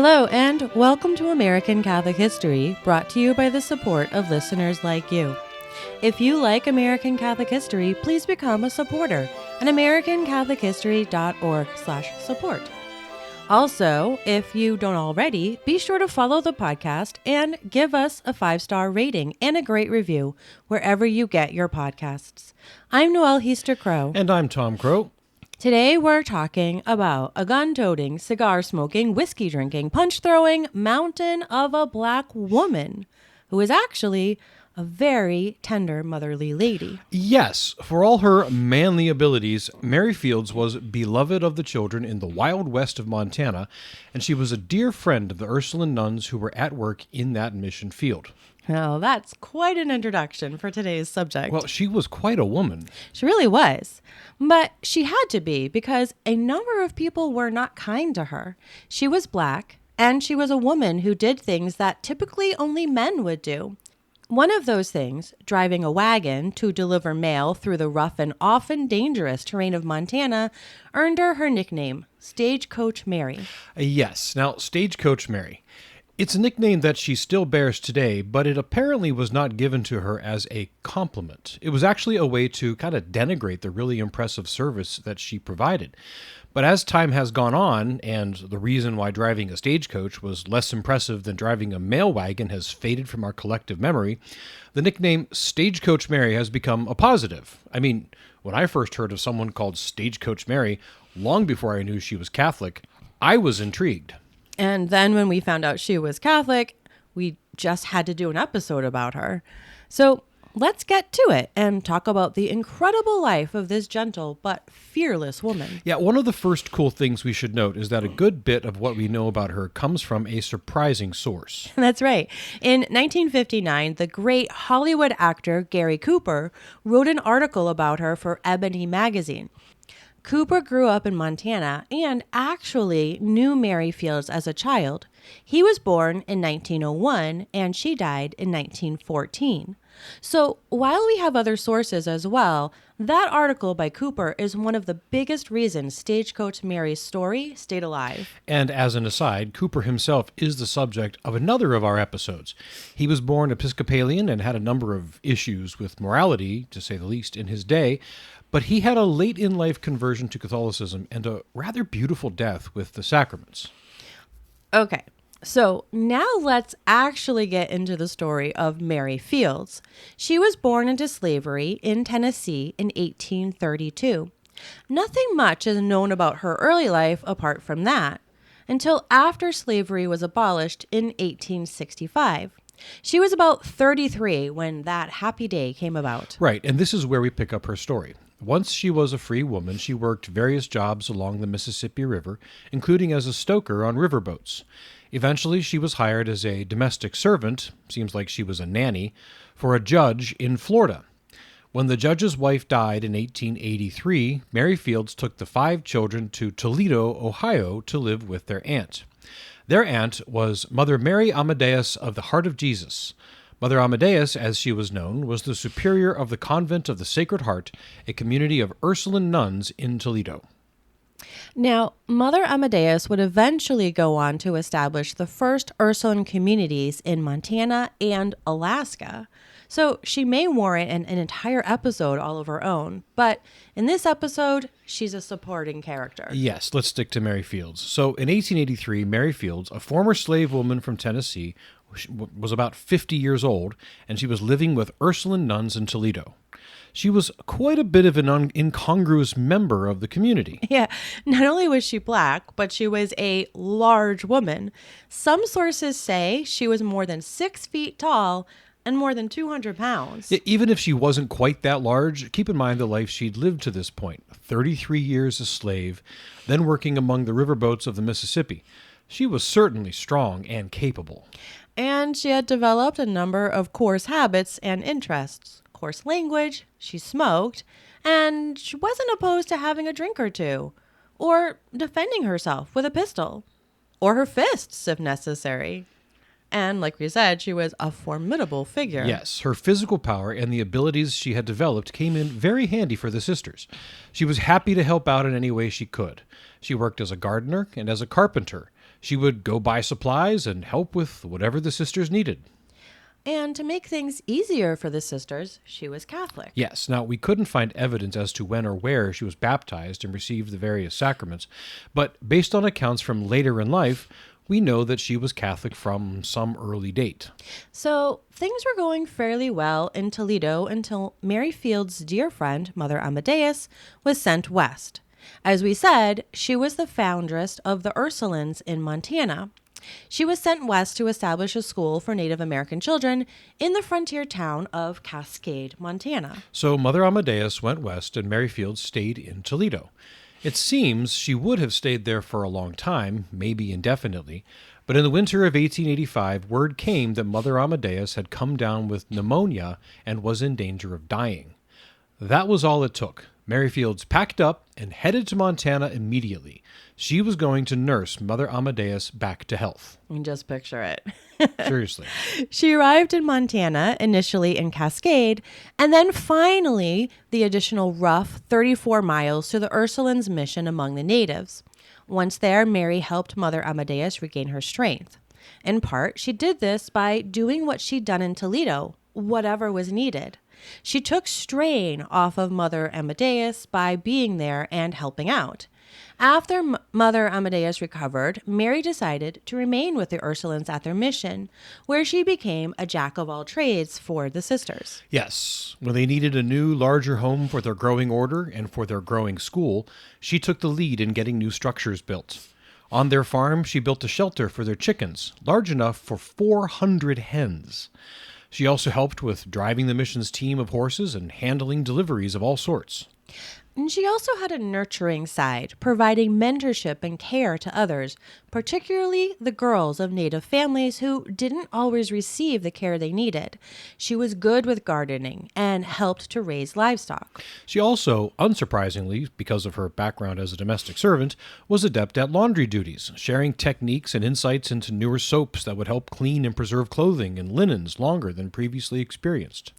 Hello, and welcome to American Catholic History, brought to you by the support of listeners like you. If you like American Catholic History, please become a supporter at americanCatholicHistory.org/support. Also, if you don't already, be sure to follow the podcast and give us a 5-star rating and a great review wherever you get your podcasts. I'm Noelle Heaster-Crow. And I'm Tom Crow. Today we're talking about a gun-toting, cigar-smoking, whiskey-drinking, punch-throwing mountain of a black woman who is actually a very tender, motherly lady. Yes, for all her manly abilities, Mary Fields was beloved of the children in the wild west of Montana, and she was a dear friend of the Ursuline nuns who were at work in that mission field. Now, that's quite an introduction for today's subject. Well, she was quite a woman. She really was. But she had to be because a number of people were not kind to her. She was black, and she was a woman who did things that typically only men would do. One of those things, driving a wagon to deliver mail through the rough and often dangerous terrain of Montana, earned her her nickname, Stagecoach Mary. Yes, now, Stagecoach Mary. It's a nickname that she still bears today, but it apparently was not given to her as a compliment. It was actually a way to kind of denigrate the really impressive service that she provided. But as time has gone on, and the reason why driving a stagecoach was less impressive than driving a mail wagon has faded from our collective memory, the nickname Stagecoach Mary has become a positive. I mean, when I first heard of someone called Stagecoach Mary, long before I knew she was Catholic, I was intrigued. And then when we found out she was Catholic, we just had to do an episode about her. So let's get to it and talk about the incredible life of this gentle but fearless woman. Yeah, one of the first cool things we should note is that a good bit of what we know about her comes from a surprising source. That's right. In 1959, the great Hollywood actor Gary Cooper wrote an article about her for Ebony magazine. Cooper grew up in Montana and actually knew Mary Fields as a child. He was born in 1901 and she died in 1914. So while we have other sources as well, that article by Cooper is one of the biggest reasons Stagecoach Mary's story stayed alive. And as an aside, Cooper himself is the subject of another of our episodes. He was born Episcopalian and had a number of issues with morality, to say the least, in his day, but he had a late-in-life conversion to Catholicism and a rather beautiful death with the sacraments. Okay, so now let's actually get into the story of Mary Fields. She was born into slavery in Tennessee in 1832. Nothing much is known about her early life apart from that, until after slavery was abolished in 1865. She was about 33 when that happy day came about. Right, and this is where we pick up her story. Once she was a free woman, she worked various jobs along the Mississippi River, including as a stoker on riverboats. Eventually, she was hired as a domestic servant, seems like she was a nanny, for a judge in Florida. When the judge's wife died in 1883, Mary Fields took the 5 children to Toledo, Ohio, to live with their aunt. Their aunt was Mother Mary Amadeus of the Heart of Jesus. Mother Amadeus, as she was known, was the superior of the Convent of the Sacred Heart, a community of Ursuline nuns in Toledo. Now, Mother Amadeus would eventually go on to establish the first Ursuline communities in Montana and Alaska. So she may warrant an entire episode all of her own, but in this episode, she's a supporting character. Yes, let's stick to Mary Fields. So in 1883, Mary Fields, a former slave woman from Tennessee, was about 50 years old, and she was living with Ursuline nuns in Toledo. She was quite a bit of an incongruous member of the community. Yeah, not only was she black, but she was a large woman. Some sources say she was more than 6 feet tall and more than 200 pounds. Even if she wasn't quite that large, keep in mind the life she'd lived to this point. 33 years a slave, then working among the riverboats of the Mississippi. She was certainly strong and capable. And she had developed a number of coarse habits and interests. Coarse language, she smoked, and she wasn't opposed to having a drink or two, or defending herself with a pistol, or her fists if necessary. And like we said, she was a formidable figure. Yes, her physical power and the abilities she had developed came in very handy for the sisters. She was happy to help out in any way she could. She worked as a gardener and as a carpenter. She would go buy supplies and help with whatever the sisters needed. And to make things easier for the sisters, she was Catholic. Yes. Now, we couldn't find evidence as to when or where she was baptized and received the various sacraments, but based on accounts from later in life, we know that she was Catholic from some early date. So things were going fairly well in Toledo until Mary Field's dear friend, Mother Amadeus, was sent west. As we said, she was the foundress of the Ursulines in Montana. She was sent west to establish a school for Native American children in the frontier town of Cascade, Montana. So Mother Amadeus went west and Mary Field stayed in Toledo. It seems she would have stayed there for a long time, maybe indefinitely, but in the winter of 1885, word came that Mother Amadeus had come down with pneumonia and was in danger of dying. That was all it took. Mary Fields packed up and headed to Montana immediately. She was going to nurse Mother Amadeus back to health. You can just picture it. Seriously. She arrived in Montana, initially in Cascade, and then finally the additional rough 34 miles to the Ursulines' mission among the natives. Once there, Mary helped Mother Amadeus regain her strength. In part, she did this by doing what she'd done in Toledo, whatever was needed. She took strain off of Mother Amadeus by being there and helping out. After Mother Amadeus recovered, Mary decided to remain with the Ursulines at their mission, where she became a jack of all trades for the sisters. Yes. When they needed a new, larger home for their growing order and for their growing school, she took the lead in getting new structures built. On their farm, she built a shelter for their chickens, large enough for 400 hens. She also helped with driving the mission's team of horses and handling deliveries of all sorts. And she also had a nurturing side, providing mentorship and care to others, particularly the girls of Native families who didn't always receive the care they needed. She was good with gardening and helped to raise livestock. She also, unsurprisingly, because of her background as a domestic servant, was adept at laundry duties, sharing techniques and insights into newer soaps that would help clean and preserve clothing and linens longer than previously experienced.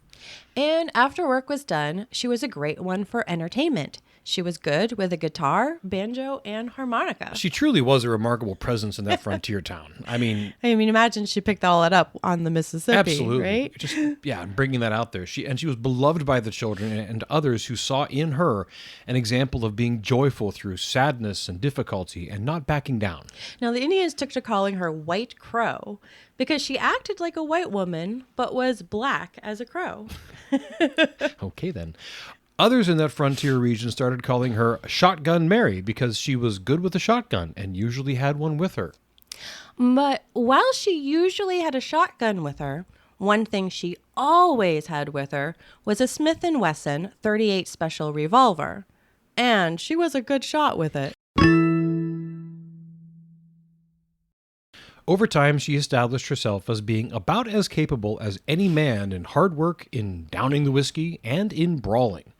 And after work was done, she was a great one for entertainment. She was good with a guitar, banjo, and harmonica. She truly was a remarkable presence in that frontier town. I mean, imagine she picked all that up on the Mississippi, absolutely. right? Just, yeah, bringing that out there. She was beloved by the children and others who saw in her an example of being joyful through sadness and difficulty and not backing down. Now, the Indians took to calling her White Crow because she acted like a white woman, but was black as a crow. Okay, then. Others in that frontier region started calling her Shotgun Mary because she was good with a shotgun and usually had one with her. But while she usually had a shotgun with her, one thing she always had with her was a Smith & Wesson .38 special revolver. And she was a good shot with it. Over time, she established herself as being about as capable as any man in hard work, in downing the whiskey, and in brawling.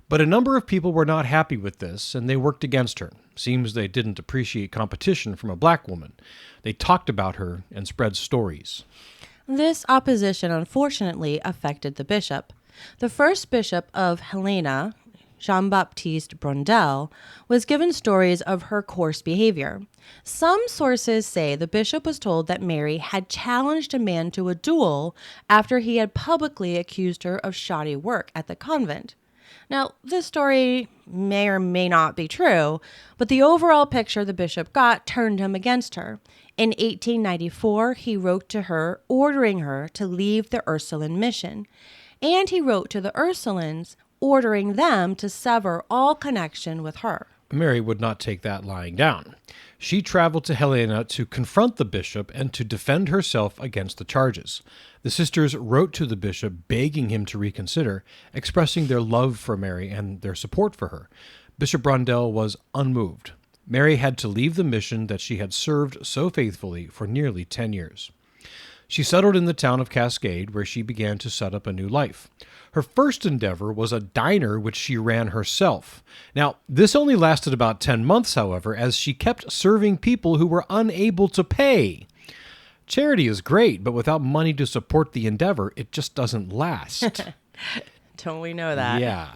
But a number of people were not happy with this, and they worked against her. Seems they didn't appreciate competition from a black woman. They talked about her and spread stories. This opposition unfortunately affected the bishop. The first bishop of Helena, Jean-Baptiste Brondel, was given stories of her coarse behavior. Some sources say the bishop was told that Mary had challenged a man to a duel after he had publicly accused her of shoddy work at the convent. Now, this story may or may not be true, but the overall picture the bishop got turned him against her. In 1894, he wrote to her ordering her to leave the Ursuline mission, and he wrote to the Ursulines ordering them to sever all connection with her. Mary would not take that lying down. She traveled to Helena to confront the bishop and to defend herself against the charges. The sisters wrote to the bishop begging him to reconsider, expressing their love for Mary and their support for her. Bishop Brondel was unmoved. Mary had to leave the mission that she had served so faithfully for nearly 10 years. She settled in the town of Cascade, where she began to set up a new life. Her first endeavor was a diner which she ran herself. Now, this only lasted about 10 months, however, as she kept serving people who were unable to pay. Charity is great, but without money to support the endeavor, it just doesn't last. Don't we know that? Yeah.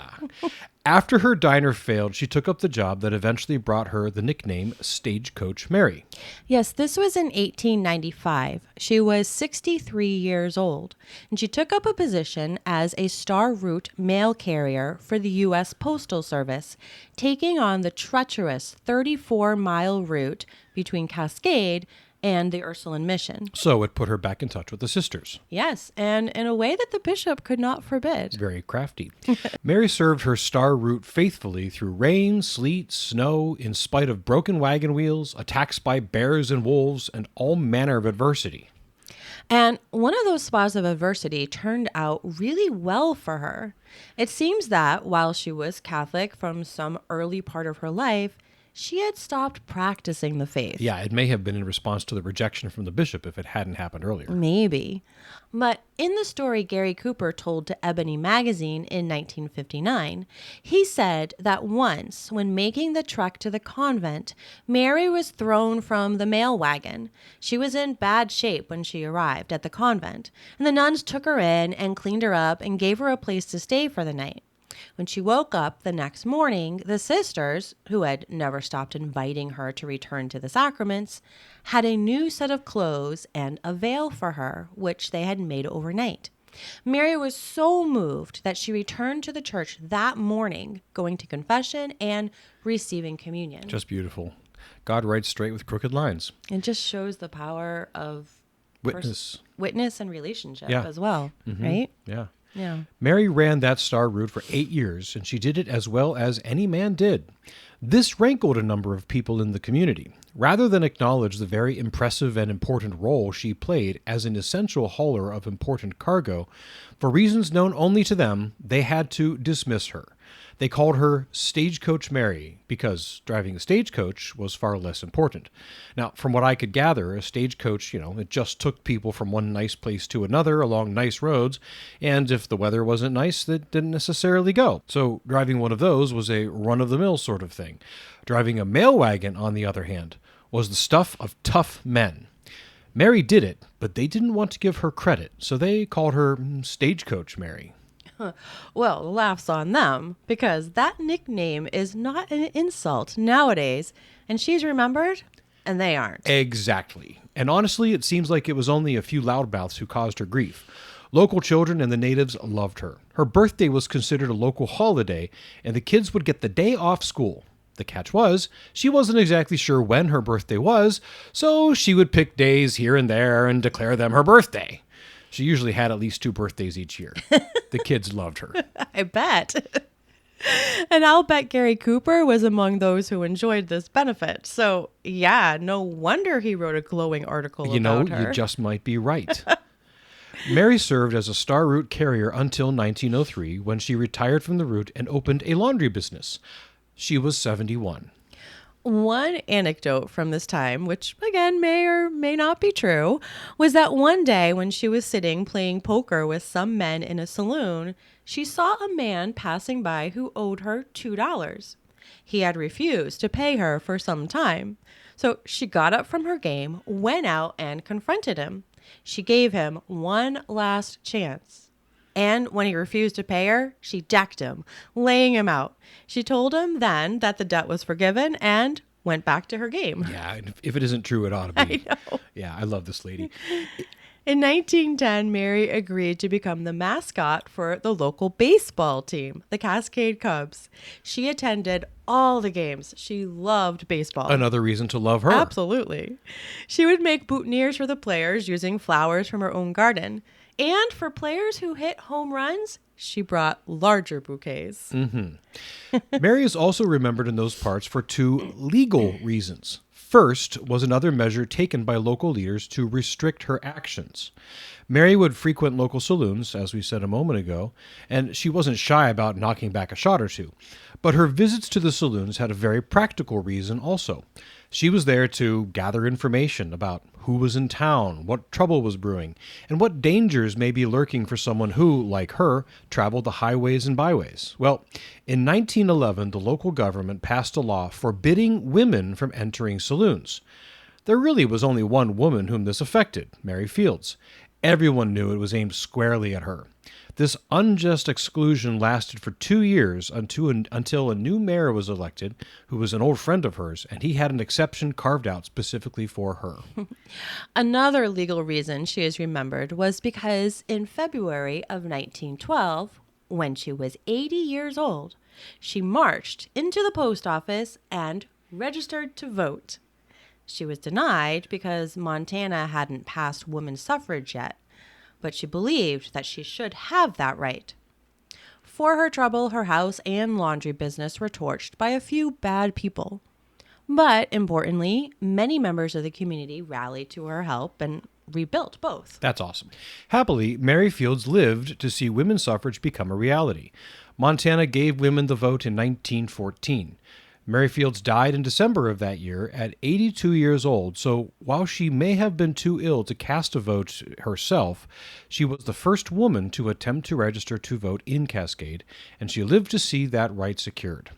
After her diner failed, she took up the job that eventually brought her the nickname Stagecoach Mary. Yes, this was in 1895. She was 63 years old, and she took up a position as a star route mail carrier for the U.S. Postal Service, taking on the treacherous 34-mile route between Cascade and the Ursuline mission. So it put her back in touch with the sisters. Yes, and in a way that the bishop could not forbid. Very crafty. Mary served her star route faithfully through rain, sleet, snow, in spite of broken wagon wheels, attacks by bears and wolves, and all manner of adversity. And one of those spots of adversity turned out really well for her. It seems that while she was Catholic from some early part of her life, she had stopped practicing the faith. Yeah, it may have been in response to the rejection from the bishop if it hadn't happened earlier. Maybe. But in the story Gary Cooper told to Ebony magazine in 1959, he said that once, when making the trek to the convent, Mary was thrown from the mail wagon. She was in bad shape when she arrived at the convent, and the nuns took her in and cleaned her up and gave her a place to stay for the night. When she woke up the next morning, the sisters, who had never stopped inviting her to return to the sacraments, had a new set of clothes and a veil for her, which they had made overnight. Mary was so moved that she returned to the church that morning, going to confession and receiving communion. Just beautiful. God writes straight with crooked lines. It just shows the power of witness and relationship as well, right? Yeah. Yeah. Mary ran that star route for 8 years, and she did it as well as any man did. This rankled a number of people in the community. Rather than acknowledge the very impressive and important role she played as an essential hauler of important cargo, for reasons known only to them, they had to dismiss her. They called her Stagecoach Mary because driving a stagecoach was far less important. Now, from what I could gather, a stagecoach, it just took people from one nice place to another along nice roads, and if the weather wasn't nice, that didn't necessarily go. So driving one of those was a run-of-the-mill sort of thing. Driving a mail wagon, on the other hand, was the stuff of tough men. Mary did it, but they didn't want to give her credit, so they called her Stagecoach Mary. Well, the laugh's on them, because that nickname is not an insult nowadays, and she's remembered, and they aren't. Exactly. And honestly, it seems like it was only a few loudmouths who caused her grief. Local children and the natives loved her. Her birthday was considered a local holiday, and the kids would get the day off school. The catch was, she wasn't exactly sure when her birthday was, so she would pick days here and there and declare them her birthday. She usually had at least 2 birthdays each year. The kids loved her. I bet. And I'll bet Gary Cooper was among those who enjoyed this benefit. So, yeah, no wonder he wrote a glowing article about her. You just might be right. Mary served as a star route carrier until 1903, when she retired from the route and opened a laundry business. She was 71. One anecdote from this time, which again may or may not be true, was that one day when she was sitting playing poker with some men in a saloon, she saw a man passing by who owed her $2. He had refused to pay her for some time. So she got up from her game, went out, and confronted him. She gave him one last chance. And when he refused to pay her, she decked him, laying him out. She told him then that the debt was forgiven and went back to her game. Yeah, if it isn't true, it ought to be. I know. Yeah, I love this lady. In 1910, Mary agreed to become the mascot for the local baseball team, the Cascade Cubs. She attended all the games. She loved baseball. Another reason to love her. Absolutely. She would make boutonnieres for the players using flowers from her own garden. And for players who hit home runs, she brought larger bouquets. Mary is also remembered in those parts for 2 legal reasons. First was another measure taken by local leaders to restrict her actions. Mary would frequent local saloons, as we said a moment ago, and she wasn't shy about knocking back a shot or two. But her visits to the saloons had a very practical reason also. She was there to gather information about who was in town, what trouble was brewing, and what dangers may be lurking for someone who, like her, traveled the highways and byways. Well, in 1911, the local government passed a law forbidding women from entering saloons. There really was only one woman whom this affected, Mary Fields. Everyone knew it was aimed squarely at her. This unjust exclusion lasted for 2 years until a new mayor was elected, who was an old friend of hers, and he had an exception carved out specifically for her. Another legal reason she is remembered was because in February of 1912, when she was 80 years old, she marched into the post office and registered to vote. She was denied because Montana hadn't passed women's suffrage yet, but she believed that she should have that right. For her trouble, her house and laundry business were torched by a few bad people. But importantly, many members of the community rallied to her help and rebuilt both. That's awesome. Happily, Mary Fields lived to see women's suffrage become a reality. Montana gave women the vote in 1914. Mary Fields died in December of that year at 82 years old, so while she may have been too ill to cast a vote herself, she was the first woman to attempt to register to vote in Cascade, and she lived to see that right secured.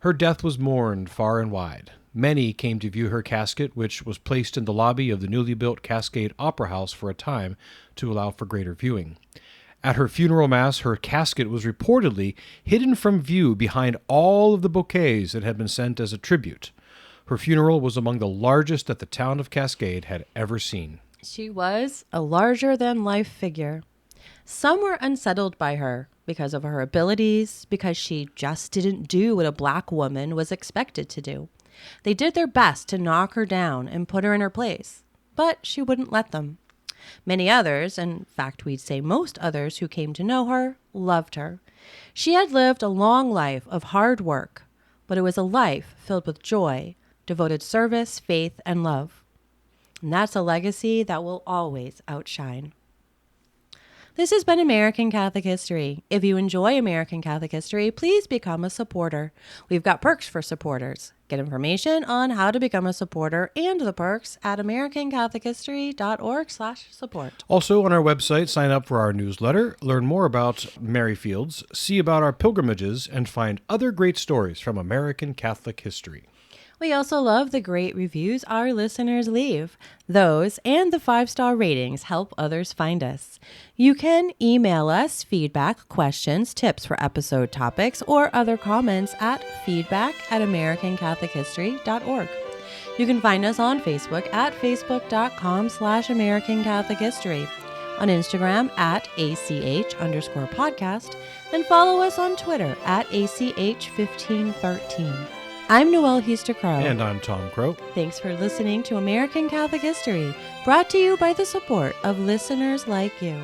Her death was mourned far and wide. Many came to view her casket, which was placed in the lobby of the newly built Cascade Opera House for a time to allow for greater viewing. At her funeral mass, her casket was reportedly hidden from view behind all of the bouquets that had been sent as a tribute. Her funeral was among the largest that the town of Cascade had ever seen. She was a larger-than-life figure. Some were unsettled by her because of her abilities, because she just didn't do what a black woman was expected to do. They did their best to knock her down and put her in her place, but she wouldn't let them. Many others, in fact we'd say most others who came to know her, loved her. She had lived a long life of hard work, but it was a life filled with joy, devoted service, faith, and love. And that's a legacy that will always outshine. This has been American Catholic History. If you enjoy American Catholic History, please become a supporter. We've got perks for supporters. Get information on how to become a supporter and the perks at americanCatholicHistory.org/support. Also on our website, sign up for our newsletter, learn more about Mary Fields, see about our pilgrimages, and find other great stories from American Catholic history. We also love the great reviews our listeners leave. Those and the 5-star ratings help others find us. You can email us feedback, questions, tips for episode topics, or other comments at feedback@americancatholichistory.org. You can find us on Facebook at facebook.com/American Catholic History, on Instagram at ACH_podcast, and follow us on Twitter at ACH1513. I'm Noelle Heaster-Crowe. And I'm Tom Crow. Thanks for listening to American Catholic History, brought to you by the support of listeners like you.